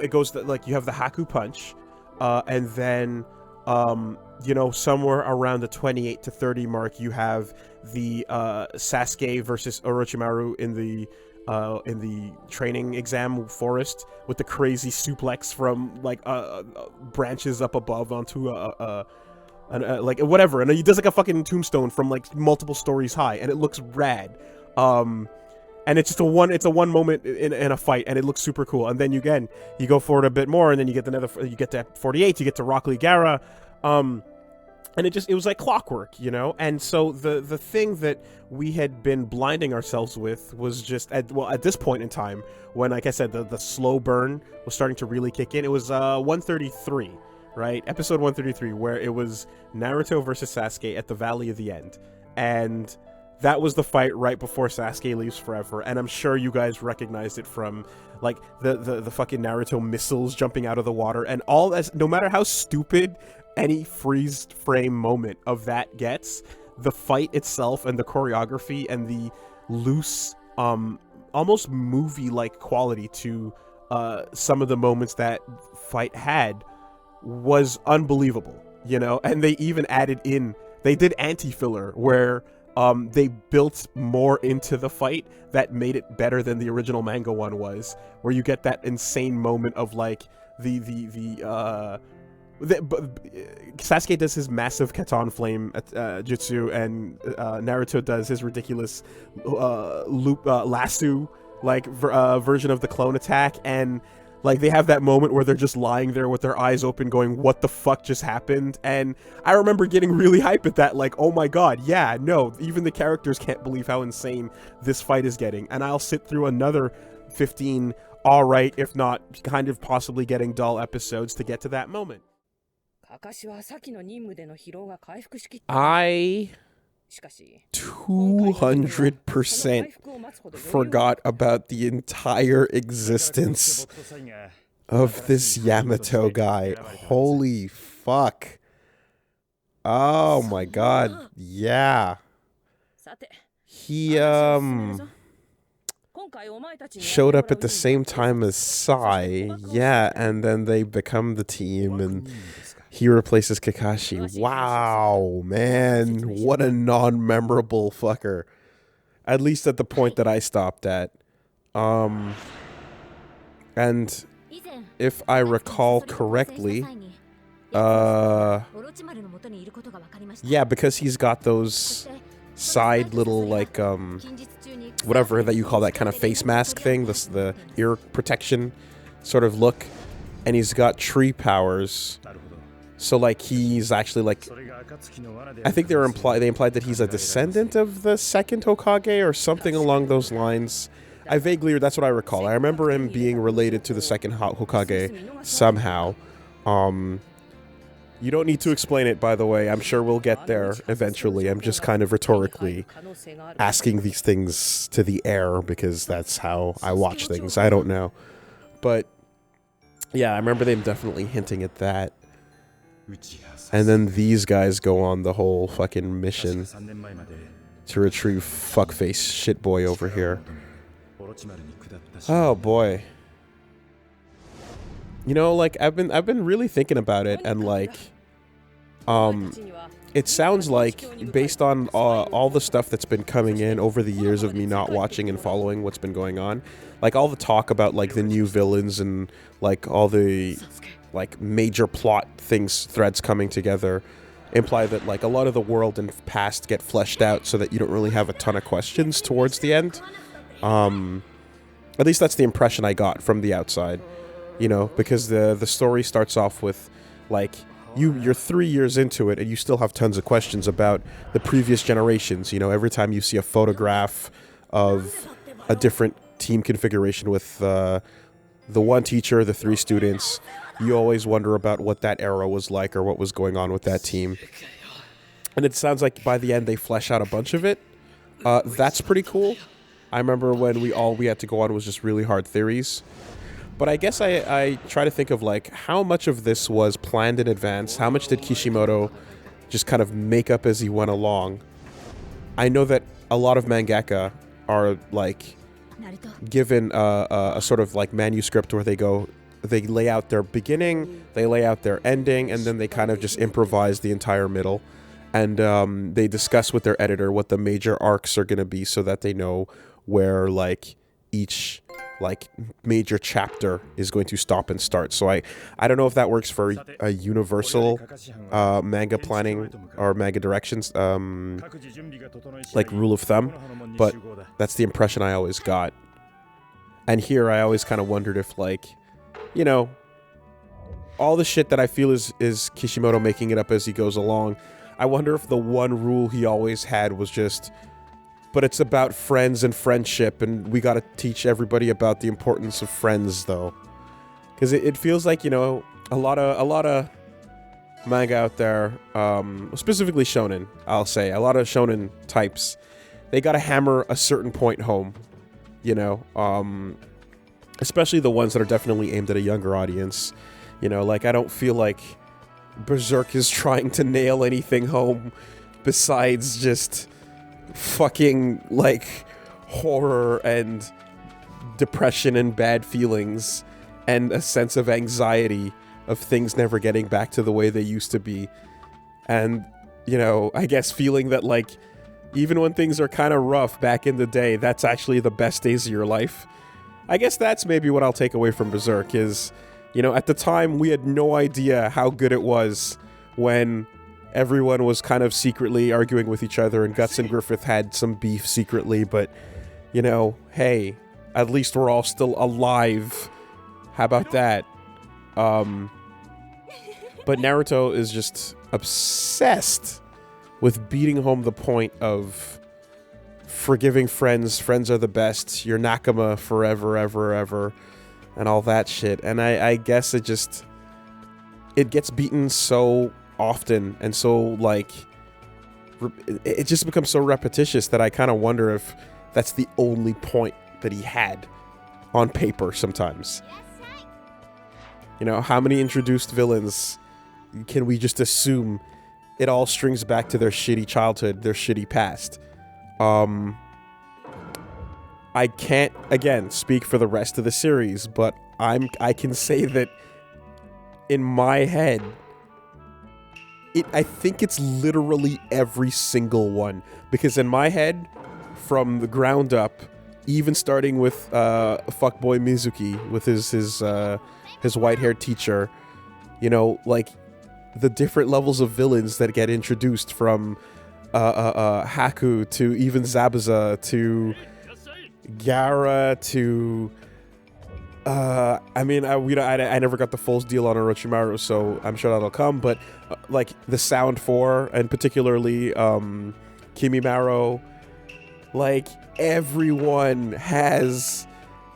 It goes like you have the Haku punch, and then you know, somewhere around the 28 to 30 mark, you have the Sasuke versus Orochimaru in the training exam forest with the crazy suplex from like branches up above onto like whatever, and he does like a fucking tombstone from like multiple stories high, and it looks rad. And it's just a one moment in a fight, and it looks super cool. And then you go forward a bit more, and then you get to 48, you get to Rock Lee Gara, and it was like clockwork, you know. And so the thing that we had been blinding ourselves with was just at this point in time, when, like I said, the slow burn was starting to really kick in. It was 133, right? Episode 133, where it was Naruto versus Sasuke at the Valley of the End, and that was the fight right before Sasuke leaves forever, and I'm sure you guys recognized it from like the fucking Naruto missiles jumping out of the water and all that. No matter how stupid any freeze frame moment of that gets, the fight itself and the choreography and the loose, almost movie-like quality to some of the moments that fight had was unbelievable, you know. And they even they did anti-filler where they built more into the fight that made it better than the original manga one was, where you get that insane moment of like Sasuke does his massive Katon flame jutsu, and Naruto does his ridiculous lasso like version of the clone attack, and like they have that moment where they're just lying there with their eyes open going, what the fuck just happened? And I remember getting really hype at that, like, oh my god, yeah, no, even the characters can't believe how insane this fight is getting. And I'll sit through another 15 alright, if not kind of possibly getting dull episodes to get to that moment. I 200% forgot about the entire existence of this Yamato guy. Holy fuck. Oh my god. Yeah. He showed up at the same time as Sai. Yeah, and then they become the team, and he replaces Kakashi. Wow, man. What a non-memorable fucker. At least at the point that I stopped at. And if I recall correctly, yeah, because he's got those side little, like, whatever that you call that kind of face mask thing, the ear protection sort of look, and he's got tree powers. So, like, he's actually, like, I think they implied that he's a descendant of the second Hokage or something along those lines. That's what I recall. I remember him being related to the second Hokage somehow. You don't need to explain it, by the way. I'm sure we'll get there eventually. I'm just kind of rhetorically asking these things to the air because that's how I watch things. I don't know. But, yeah, I remember them definitely hinting at that. And then these guys go on the whole fucking mission to retrieve fuckface shitboy over here. Oh boy. You know, like I've been really thinking about it, and like it sounds like, based on all the stuff that's been coming in over the years of me not watching and following what's been going on, like all the talk about like the new villains and like all the like major plot threads coming together imply that like a lot of the world and past get fleshed out so that you don't really have a ton of questions towards the end. At least that's the impression I got from the outside, you know, because the story starts off with like you're 3 years into it and you still have tons of questions about the previous generations. You know, every time you see a photograph of a different team configuration with the one teacher, the 3 students, you always wonder about what that era was like or what was going on with that team. And it sounds like by the end they flesh out a bunch of it. That's pretty cool. I remember when we had to go on was just really hard theories. But I guess I try to think of like how much of this was planned in advance. How much did Kishimoto just kind of make up as he went along? I know that a lot of mangaka are like given a sort of like manuscript where they lay out their beginning, they lay out their ending, and then they kind of just improvise the entire middle. And they discuss with their editor what the major arcs are going to be so that they know where like each like major chapter is going to stop and start. So I don't know if that works for a universal manga planning or manga directions like rule of thumb, but that's the impression I always got. And here I always kind of wondered if like, you know, all the shit that I feel is Kishimoto making it up as he goes along. I wonder if the one rule he always had was just, but it's about friends and friendship, and we gotta teach everybody about the importance of friends, though. Because it feels like, you know, a lot of manga out there, specifically shonen, I'll say, a lot of shonen types, they gotta hammer a certain point home, you know, especially the ones that are definitely aimed at a younger audience. You know, like, I don't feel like Berserk is trying to nail anything home besides just fucking like horror and depression and bad feelings and a sense of anxiety of things never getting back to the way they used to be. And, you know, I guess feeling that like even when things are kind of rough back in the day, that's actually the best days of your life. I guess that's maybe what I'll take away from Berserk is, you know, at the time we had no idea how good it was when everyone was kind of secretly arguing with each other, and Guts and Griffith had some beef secretly, but, you know, hey, at least we're all still alive. How about that? But Naruto is just obsessed with beating home the point of forgiving friends, friends are the best, you're Nakama forever, ever, ever, and all that shit. And I guess it gets beaten so often, and so like it just becomes so repetitious that I kind of wonder if that's the only point that he had on paper sometimes. You know, how many introduced villains can we just assume it all strings back to their shitty childhood, their shitty past? I can't again speak for the rest of the series, but I can say that in my head I think it's literally every single one, because in my head, from the ground up, even starting with fuckboy Mizuki with his white-haired teacher, you know, like the different levels of villains that get introduced from Haku to even Zabuza to Gaara to I mean, I never got the full deal on Orochimaru, so I'm sure that'll come, but like the Sound 4, and particularly Kimimaro, like everyone has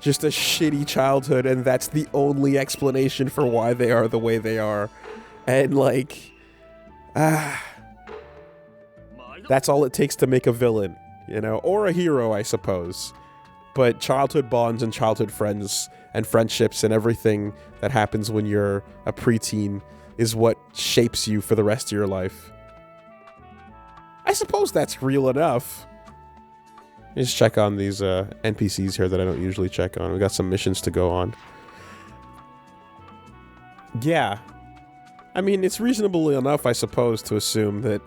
just a shitty childhood, and that's the only explanation for why they are the way they are. And like, that's all it takes to make a villain, you know, or a hero, I suppose. But childhood bonds and childhood friends and friendships and everything that happens when you're a preteen is what shapes you for the rest of your life. I suppose that's real enough. Just check on these NPCs here that I don't usually check on. We got some missions to go on. Yeah. I mean, it's reasonable enough, I suppose, to assume that,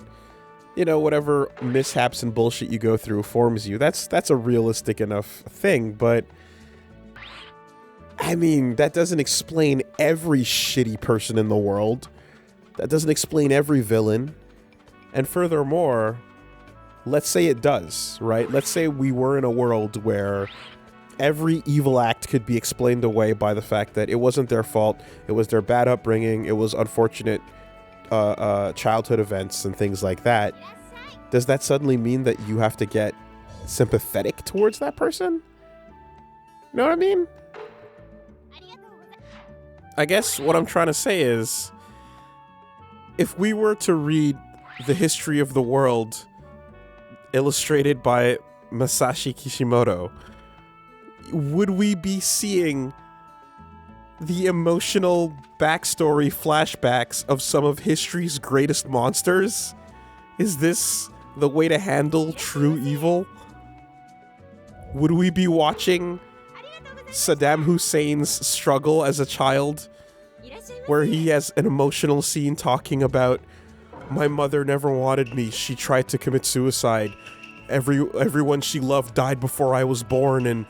you know, whatever mishaps and bullshit you go through forms you. That's a realistic enough thing, but I mean, that doesn't explain every shitty person in the world. That doesn't explain every villain. And furthermore, let's say it does, right? Let's say we were in a world where every evil act could be explained away by the fact that it wasn't their fault, it was their bad upbringing, it was unfortunate childhood events and things like that. Does that suddenly mean that you have to get sympathetic towards that person? You know what I mean? I guess what I'm trying to say is, if we were to read the history of the world illustrated by Masashi Kishimoto, would we be seeing the emotional backstory flashbacks of some of history's greatest monsters? Is this the way to handle true evil? Would we be watching Saddam Hussein's struggle as a child, where he has an emotional scene talking about, my mother never wanted me, she tried to commit suicide, everyone she loved died before I was born, and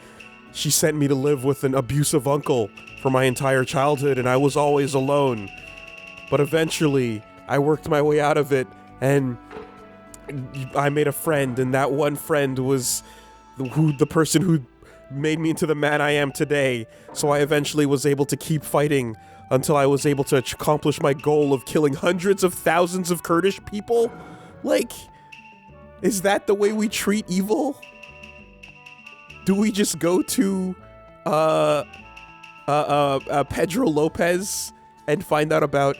she sent me to live with an abusive uncle for my entire childhood, and I was always alone. But eventually, I worked my way out of it, and I made a friend, and that one friend was the person who made me into the man I am today. So I eventually was able to keep fighting until I was able to accomplish my goal of killing hundreds of thousands of Kurdish people? Like, is that the way we treat evil? Do we just go to Pedro Lopez and find out about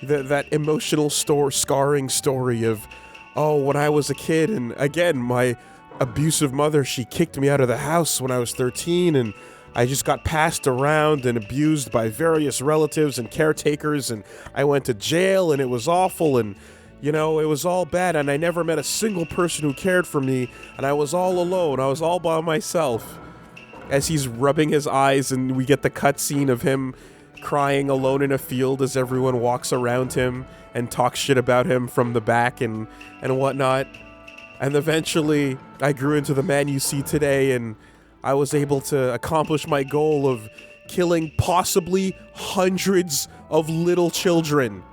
that emotional scarring story of, oh, when I was a kid, and again, my abusive mother, she kicked me out of the house when I was 13, and I just got passed around and abused by various relatives and caretakers, and I went to jail, and it was awful, and, you know, it was all bad, and I never met a single person who cared for me, and I was all alone, I was all by myself. As he's rubbing his eyes, and we get the cutscene of him crying alone in a field as everyone walks around him and talks shit about him from the back and whatnot. And eventually, I grew into the man you see today, and I was able to accomplish my goal of killing possibly hundreds of little children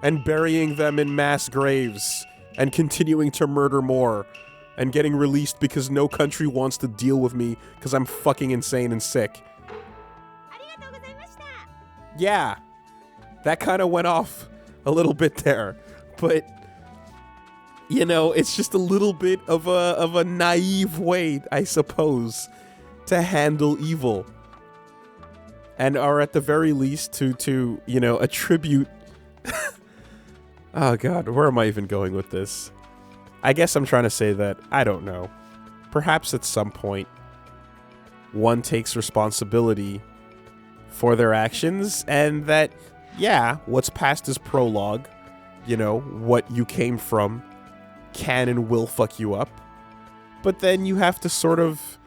and burying them in mass graves and continuing to murder more and getting released because no country wants to deal with me because I'm fucking insane and sick. Yeah, that kind of went off a little bit there, but you know, it's just a little bit of a naive way, I suppose, to handle evil. And or at the very least to you know, attribute oh god, where am I even going with this? I guess I'm trying to say that, I don't know. Perhaps at some point one takes responsibility for their actions, and that, yeah, what's past is prologue. You know, what you came from can and will fuck you up. But then you have to sort of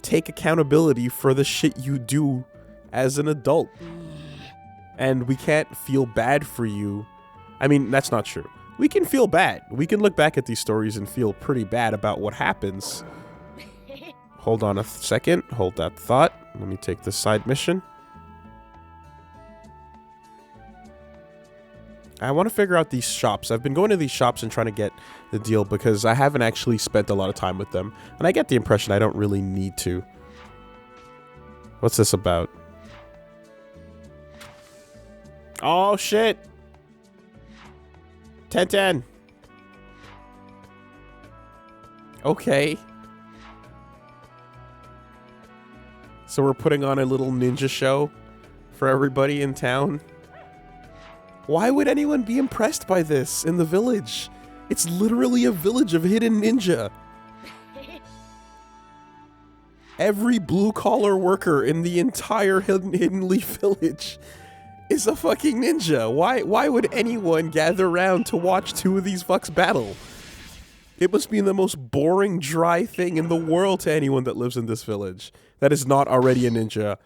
take accountability for the shit you do as an adult. And we can't feel bad for you. I mean, that's not true. We can feel bad. We can look back at these stories and feel pretty bad about what happens. Hold on a second. Hold that thought. Let me take this side mission. I want to figure out these shops. I've been going to these shops and trying to get the deal because I haven't actually spent a lot of time with them. And I get the impression I don't really need to. What's this about? Oh, shit. 10-10. Okay. So we're putting on a little ninja show for everybody in town. Why would anyone be impressed by this in the village? It's literally a village of hidden ninja. Every blue-collar worker in the entire Hidden Leaf village is a fucking ninja. Why would anyone gather around to watch two of these fucks battle? It must be the most boring, dry thing in the world to anyone that lives in this village that is not already a ninja.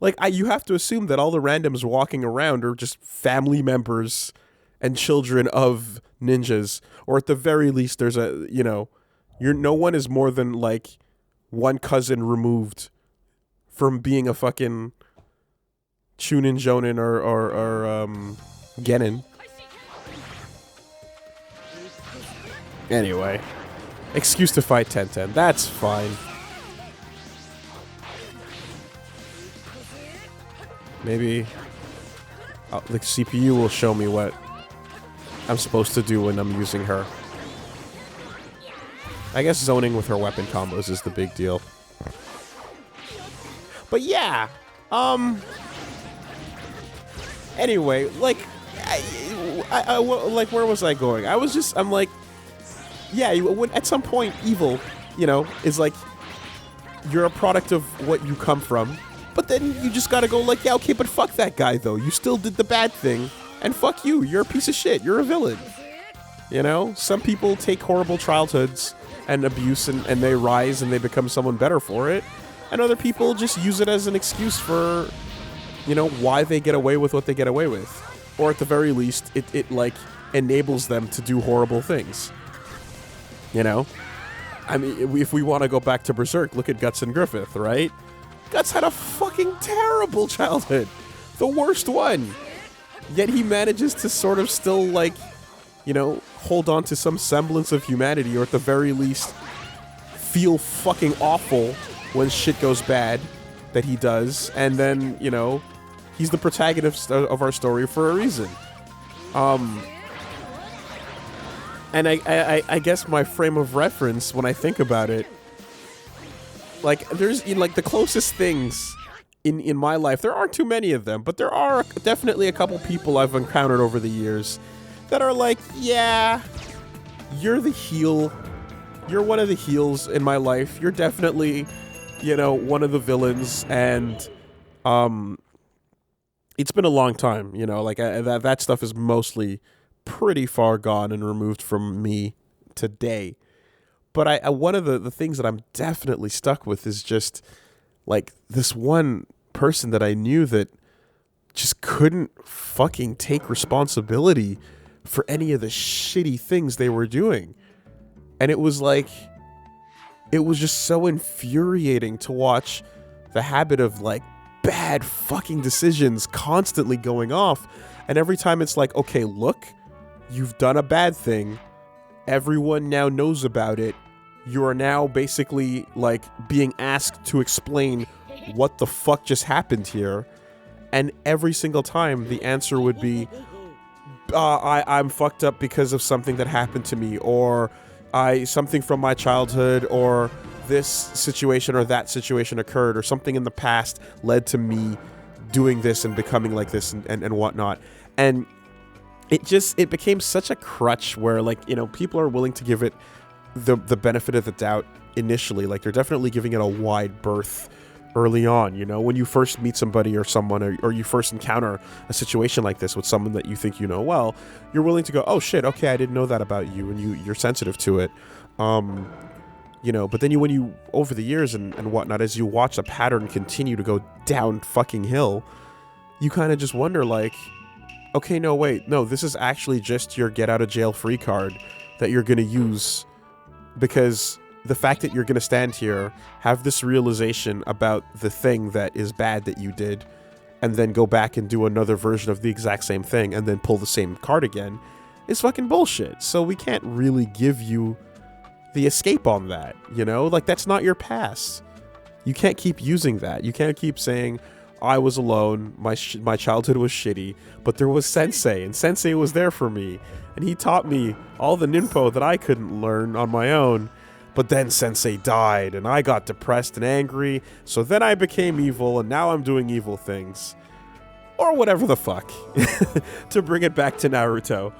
Like, you have to assume that all the randoms walking around are just family members and children of ninjas. Or at the very least, there's a, you know, no one is more than, like, one cousin removed from being a fucking Chunin, Jonin, or Genin. Anyway. Excuse to fight 10-10. That's fine. Maybe the CPU will show me what I'm supposed to do when I'm using her. I guess zoning with her weapon combos is the big deal. But yeah, anyway, like, like, where was I going? I'm like, yeah, at some point, evil, you know, is like, you're a product of what you come from. But then you just gotta go like, yeah, okay, but fuck that guy though. You still did the bad thing, and fuck you. You're a piece of shit. You're a villain. You know? Some people take horrible childhoods and abuse and they rise and they become someone better for it. And other people just use it as an excuse for, you know, why they get away with what they get away with. Or at the very least, it like enables them to do horrible things. You know? I mean, if we want to go back to Berserk, look at Guts and Griffith, right? Guts had a fucking terrible childhood. The worst one. Yet he manages to sort of still, like, you know, hold on to some semblance of humanity, or at the very least, feel fucking awful when shit goes bad that he does. And then, you know, he's the protagonist of our story for a reason. And I guess my frame of reference when I think about it, like, there's, you know, like, the closest things in my life, there aren't too many of them, but there are definitely a couple people I've encountered over the years that are like, yeah, you're the heel. You're one of the heels in my life. You're definitely, you know, one of the villains, and it's been a long time, you know, like, that stuff is mostly pretty far gone and removed from me today. But one of the things that I'm definitely stuck with is just, like, this one person that I knew that just couldn't fucking take responsibility for any of the shitty things they were doing. And it was like, it was just so infuriating to watch the habit of, like, bad fucking decisions constantly going off. And every time it's like, okay, look, you've done a bad thing. Everyone now knows about it. You are now basically, like, being asked to explain what the fuck just happened here. And every single time the answer would be, I'm fucked up because of something that happened to me, or something from my childhood, or this situation or that situation occurred, or something in the past led to me doing this and becoming like this and whatnot. And it became such a crutch where, like, you know, people are willing to give it the benefit of the doubt initially. Like, they're definitely giving it a wide berth early on, you know, when you first meet somebody or someone, or you first encounter a situation like this with someone that you think you know well, you're willing to go, oh shit, okay, I didn't know that about you, and you're sensitive to it. You know, but then when you, over the years and whatnot, as you watch a pattern continue to go down fucking hill, you kind of just wonder, like, okay, no, wait, no, this is actually just your get out of jail free card that you're going to use, because the fact that you're going to stand here, have this realization about the thing that is bad that you did, and then go back and do another version of the exact same thing, and then pull the same card again, is fucking bullshit. So we can't really give you the escape on that, you know? Like, that's not your past. You can't keep using that. You can't keep saying, I was alone, my childhood was shitty, but there was Sensei, and Sensei was there for me, and he taught me all the ninpo that I couldn't learn on my own, but then Sensei died, and I got depressed and angry, so then I became evil, and now I'm doing evil things. Or whatever the fuck, to bring it back to Naruto.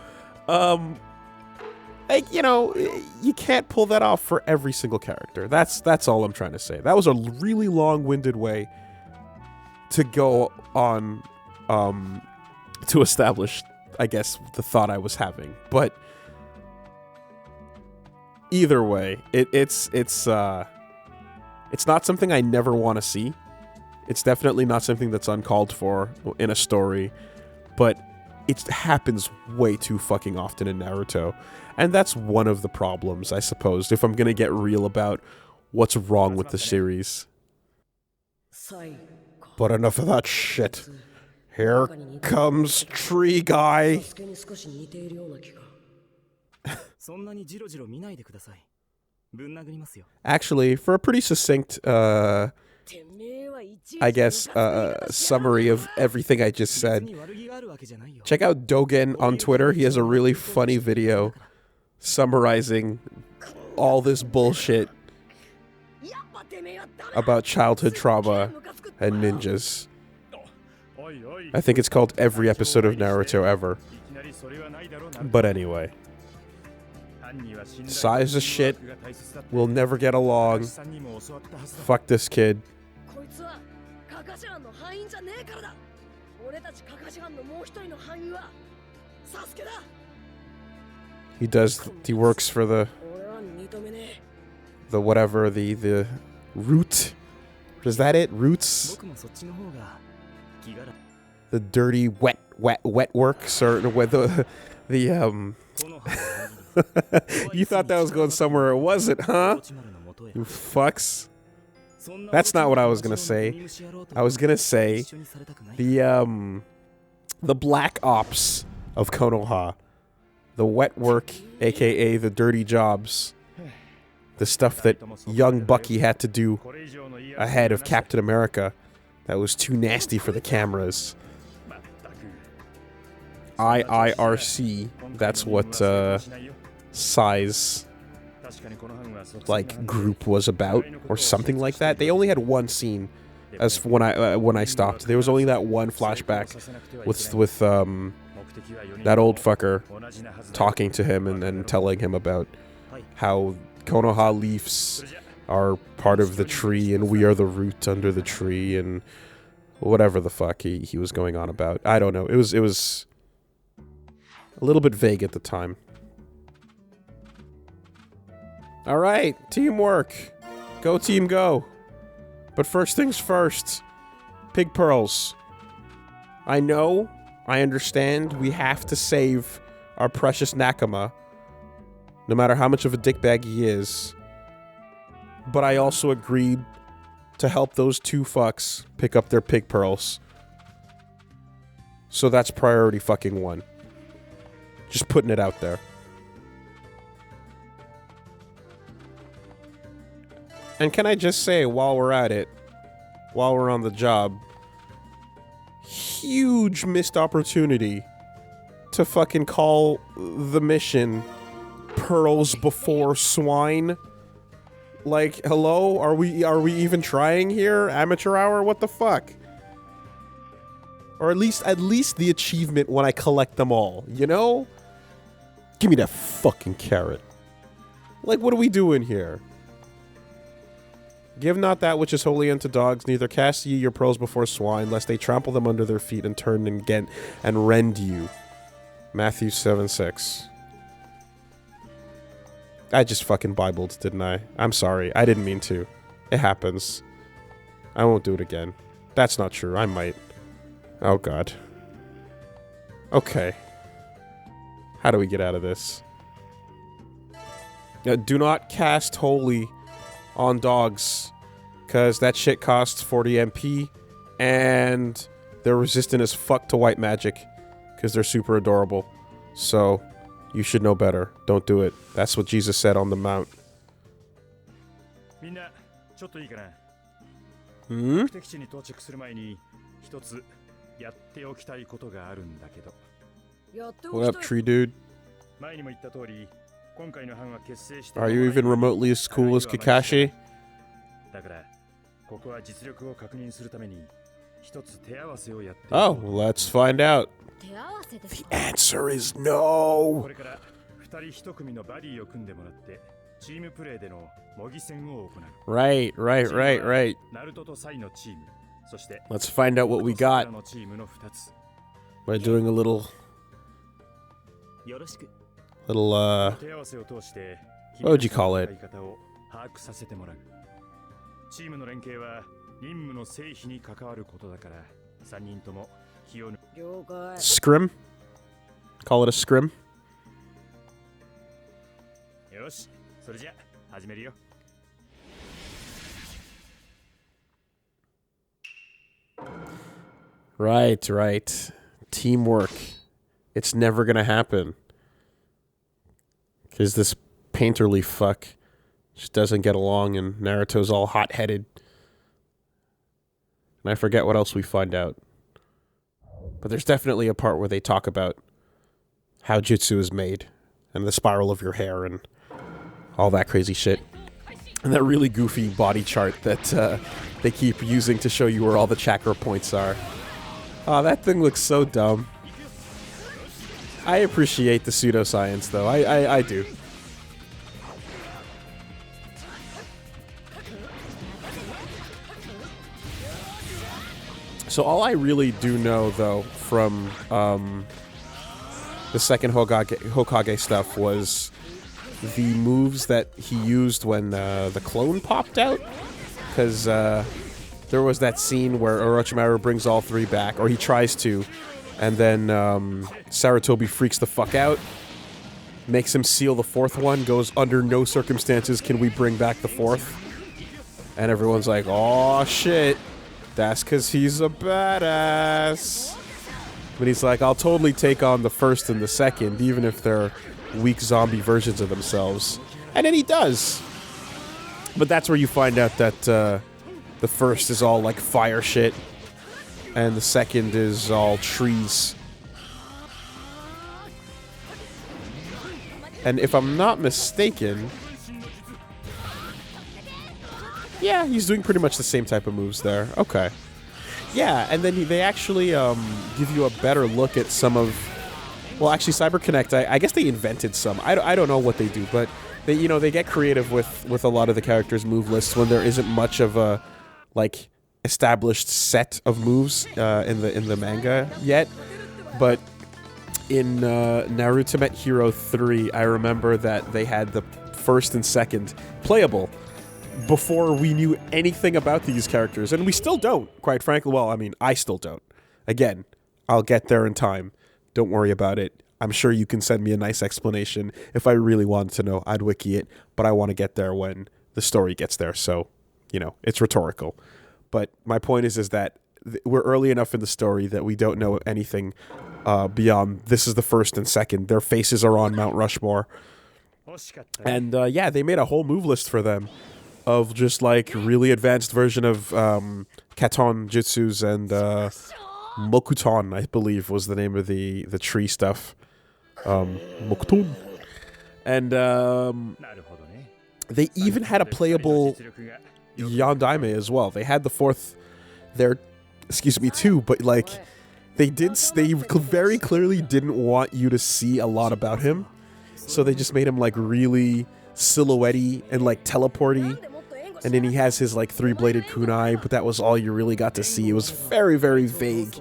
Like, you know, you can't pull that off for every single character. That's all I'm trying to say. That was a really long-winded way to go on, to establish, I guess, the thought I was having. But either way, it's not something I never want to see. It's definitely not something that's uncalled for in a story, but it happens way too fucking often in Naruto. And that's one of the problems, I suppose, if I'm gonna get real about what's wrong with the series. But enough of that shit. Here comes Tree Guy. Actually, for a pretty succinct, I guess, summary of everything I just said, check out Dogen on Twitter. He has a really funny video summarizing all this bullshit about childhood trauma and ninjas. I think it's called Every Episode of Naruto Ever. But anyway. Sai's a shit. We'll never get along. Fuck this kid. He works for the whatever, the root. Is that it? Roots? The dirty wet works, or the you thought that was going somewhere it wasn't, huh? You fucks. That's not what I was gonna say. I was gonna say the black ops of Konoha. The wet work, aka the dirty jobs. The stuff that young Bucky had to do ahead of Captain America that was too nasty for the cameras. IIRC, that's what Sai's like group was about, or something like that. They only had one scene as when I stopped. There was only that one flashback with that old fucker talking to him and then telling him about how Konoha leaves are part of the tree and we are the root under the tree and whatever the fuck he was going on about. I don't know. It was a little bit vague at the time. Alright, teamwork. Go team go. But first things first. Pig pearls. I know, I understand, we have to save our precious Nakama, no matter how much of a dickbag he is. But I also agreed to help those two fucks pick up their pig pearls. So that's priority fucking one. Just putting it out there. And can I just say, while we're at it, while we're on the job, huge missed opportunity to fucking call the mission Pearls Before Swine. Like, hello? Are we even trying here? Amateur hour? What the fuck? Or at least the achievement when I collect them all, you know? Give me that fucking carrot. Like, what are we doing here? Give not that which is holy unto dogs, neither cast ye your pearls before swine, lest they trample them under their feet and turn and rend you. Matthew 7:6. I just fucking Bibled, didn't I? I'm sorry. I didn't mean to. It happens. I won't do it again. That's not true. I might. Oh god. Okay. How do we get out of this? Do not cast holy on dogs, because that shit costs 40 MP, and they're resistant as fuck to white magic, because they're super adorable. So, you should know better. Don't do it. That's what Jesus said on the Mount. Hmm? What up, tree dude? Are you even remotely as cool as Kakashi? Oh, let's find out. The answer is no! Right. Let's find out what we got by doing a little, what would you call it? Scrim? Call it a scrim? Right. Teamwork. It's never gonna happen. Because this painterly fuck just doesn't get along and Naruto's all hot-headed. And I forget what else we find out. But there's definitely a part where they talk about how jutsu is made, and the spiral of your hair, and all that crazy shit. And that really goofy body chart that they keep using to show you where all the chakra points are. Oh, that thing looks so dumb. I appreciate the pseudoscience, though. I do. So all I really do know, though, from the second Hokage stuff was the moves that he used when the clone popped out. Because there was that scene where Orochimaru brings all three back, or he tries to, and then Sarutobi freaks the fuck out, makes him seal the fourth one, goes, under no circumstances can we bring back the fourth. And everyone's like, oh shit, that's because he's a badass. But he's like, I'll totally take on the first and the second, even if they're weak zombie versions of themselves. And then he does. But that's where you find out that the first is all like fire shit, and the second is all trees. And if I'm not mistaken, yeah, he's doing pretty much the same type of moves there. Okay. Yeah, and then they actually give you a better look at some of... Well, actually, CyberConnect, I guess they invented some. I don't know what they do, but they get creative with a lot of the characters' move lists when there isn't much of a, like, established set of moves in the manga yet. But in Naruto Met Hero 3, I remember that they had the first and second playable before we knew anything about these characters, and we still don't, quite frankly. Well, I mean, I still don't. Again, I'll get there in time. Don't worry about it. I'm sure you can send me a nice explanation. If I really wanted to know, I'd wiki it, but I want to get there when the story gets there, so, it's rhetorical. But my point is that we're early enough in the story that we don't know anything beyond this is the first and second. Their faces are on Mount Rushmore. And, yeah, they made a whole move list for them of just, like, really advanced version of Katon Jutsus and Mokuton, I believe, was the name of the tree stuff. Mokuton. And they even had a playable Yandaime as well. They had the fourth there, too, but, like, they very clearly didn't want you to see a lot about him. So they just made him, like, really silhouette-y and, like, teleport-y. And then he has his, like, three-bladed kunai, but that was all you really got to see. It was very, very vague.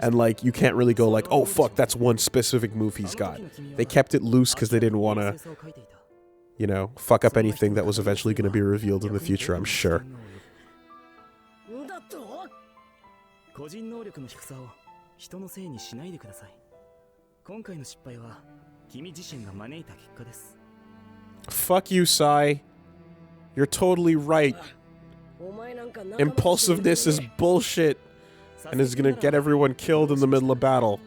And, like, you can't really go, like, oh, fuck, that's one specific move he's got. They kept it loose because they didn't want to, fuck up anything that was eventually going to be revealed in the future, I'm sure. Fuck you, Sai. You're totally right. Impulsiveness is bullshit and is gonna get everyone killed in the middle of battle.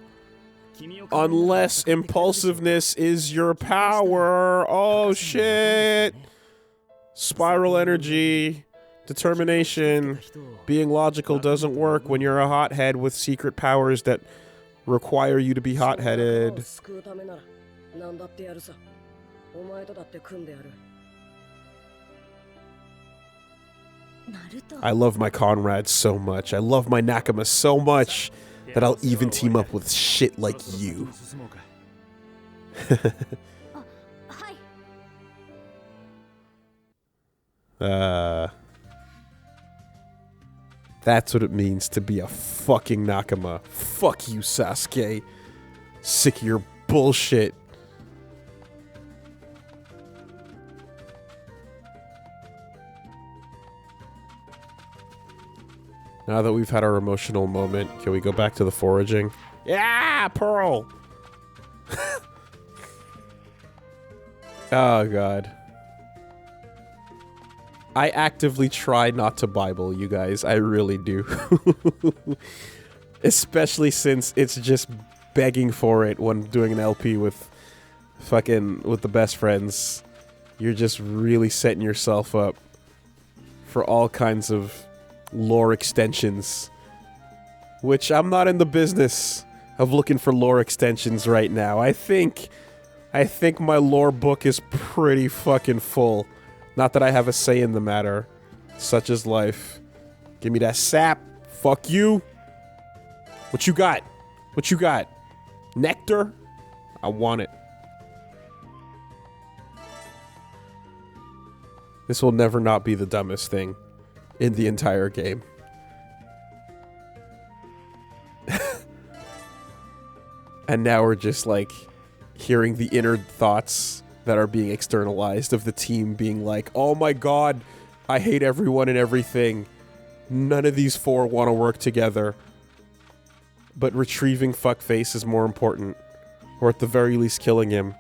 Unless impulsiveness is your power. Oh shit. Spiral energy. Determination. Being logical doesn't work when you're a hothead with secret powers that require you to be hot-headed. I love my comrades so much. I love my Nakama so much that I'll even team up with shit like you. That's what it means to be a fucking Nakama. Fuck you, Sasuke. Sick of your bullshit. Now that we've had our emotional moment, can we go back to the foraging? Yeah, Pearl! Oh, God. I actively try not to Bible, you guys. I really do. Especially since it's just begging for it when doing an LP with with the best friends. You're just really setting yourself up for all kinds of lore extensions, which I'm not in the business of looking for lore extensions right now. I think my lore book is pretty fucking full. Not that I have a say in the matter. Such is life. Give me that sap. Fuck you. What you got? What you got? Nectar? I want it. This will never not be the dumbest thing in the entire game. And now we're just like hearing the inner thoughts that are being externalized of the team being like, oh my god, I hate everyone and everything. None of these four want to work together. But retrieving fuckface is more important. Or at the very least killing him.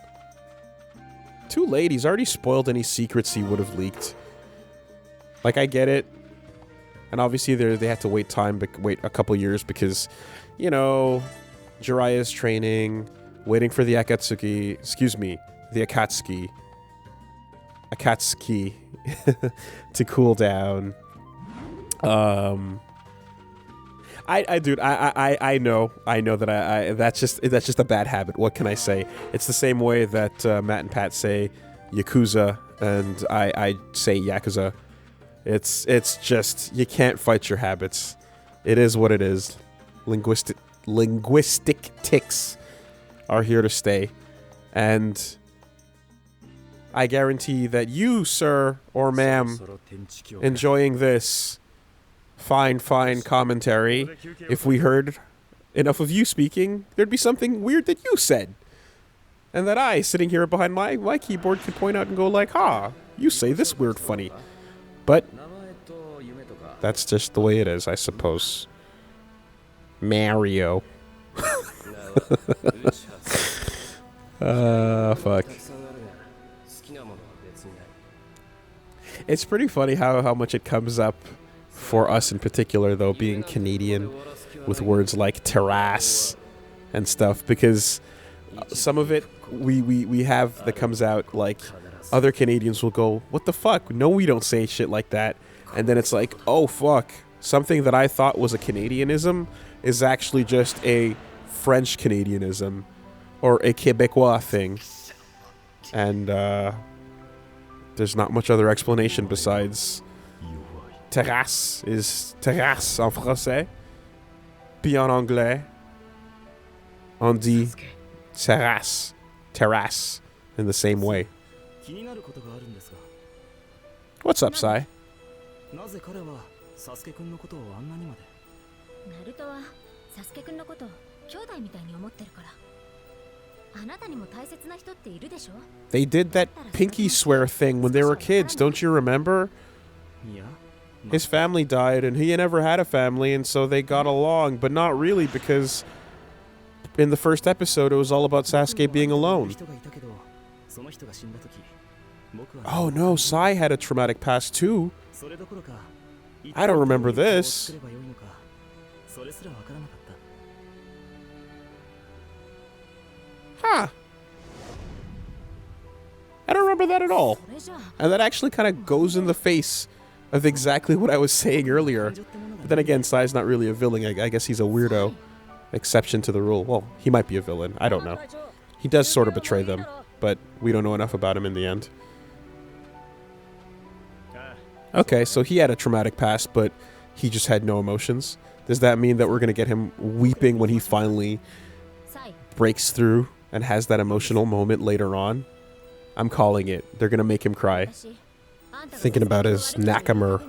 Too late, he's already spoiled any secrets he would have leaked. Like, I get it. And obviously they had to wait a couple years because, you know, Jiraiya's training, waiting for the Akatsuki, the Akatsuki to cool down. I know that that's just a bad habit. What can I say? It's the same way that Matt and Pat say Yakuza and I say Yakuza. It's just, you can't fight your habits. It is what it is. Linguistic tics are here to stay. And I guarantee that you, sir or ma'am, enjoying this fine commentary, if we heard enough of you speaking, there'd be something weird that you said. And that I, sitting here behind my keyboard, could point out and go like, you say this weird funny. But that's just the way it is, I suppose. Mario. Fuck. It's pretty funny how much it comes up for us in particular, though, being Canadian, with words like terrace and stuff, because some of it we have that comes out like other Canadians will go, what the fuck? No, we don't say shit like that. And then it's like, oh fuck, something that I thought was a Canadianism is actually just a French Canadianism or a Quebecois thing. And there's not much other explanation besides terrasse is terrasse en français. Puis en anglais, on dit terrasse in the same way. What's up, Sai? Naruto はサスケくんのことを兄弟みたいに思ってるから。あなたにも大切な人っているでしょ? They did that pinky swear thing when they were kids, don't you remember? His family died and he never had a family, and so they got along, but not really, because in the first episode it was all about Sasuke being alone. Oh no, Sai had a traumatic past too. I don't remember this. Huh. I don't remember that at all. And that actually kind of goes in the face of exactly what I was saying earlier. But then again, Sai's not really a villain. I guess he's a weirdo. Exception to the rule. Well, he might be a villain. I don't know. He does sort of betray them, but we don't know enough about him in the end. Okay, so he had a traumatic past, but he just had no emotions. Does that mean that we're going to get him weeping when he finally breaks through and has that emotional moment later on? I'm calling it. They're going to make him cry. Thinking about his Nakamura.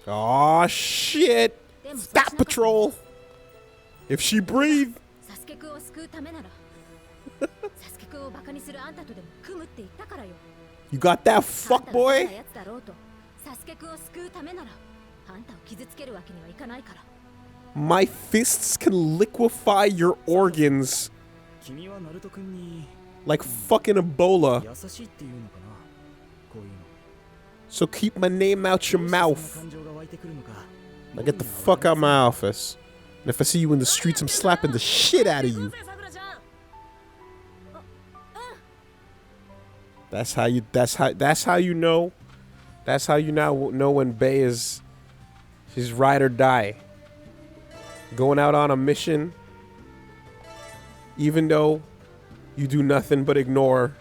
Aw, shit! Stop, Patrol! If she breathed! You got that, fuck boy? My fists can liquefy your organs like fucking Ebola. So keep my name out your mouth. Now get the fuck out of my office. And if I see you in the streets, I'm slapping the shit out of you. That's how you know. That's how you now know when Bae is ride or die. Going out on a mission, even though you do nothing but ignore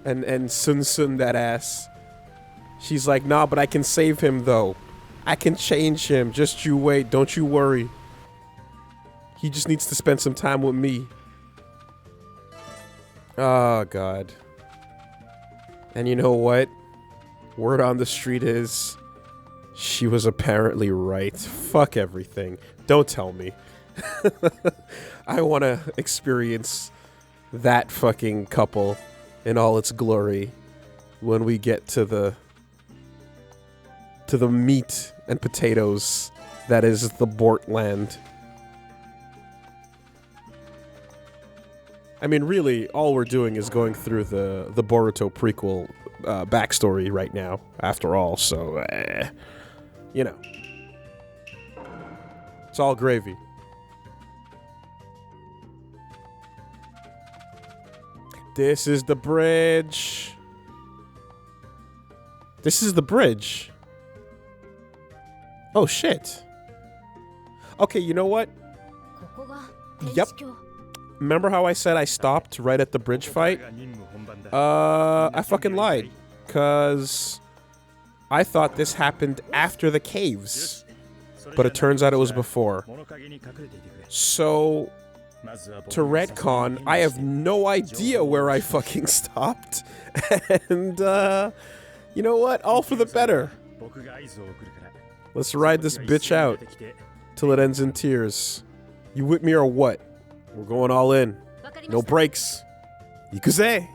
and sun that ass. She's like, nah, but I can save him though. I can change him. Just you wait. Don't you worry. He just needs to spend some time with me. Oh, God. And you know what? Word on the street is she was apparently right. Fuck everything. Don't tell me. I want to experience that fucking couple in all its glory when we get to the meat and potatoes that is the Bortland. I mean, really, all we're doing is going through the Boruto prequel backstory right now, after all, so, you know. It's all gravy. This is the bridge. This is the bridge. Oh, shit. Okay, you know what? Yep. Remember how I said I stopped right at the bridge fight? I fucking lied. Because I thought this happened after the caves. But it turns out it was before. So, to retcon, I have no idea where I fucking stopped. And, you know what? All for the better. Let's ride this bitch out till it ends in tears. You with me or what? We're going all in. No breaks. Ikuze!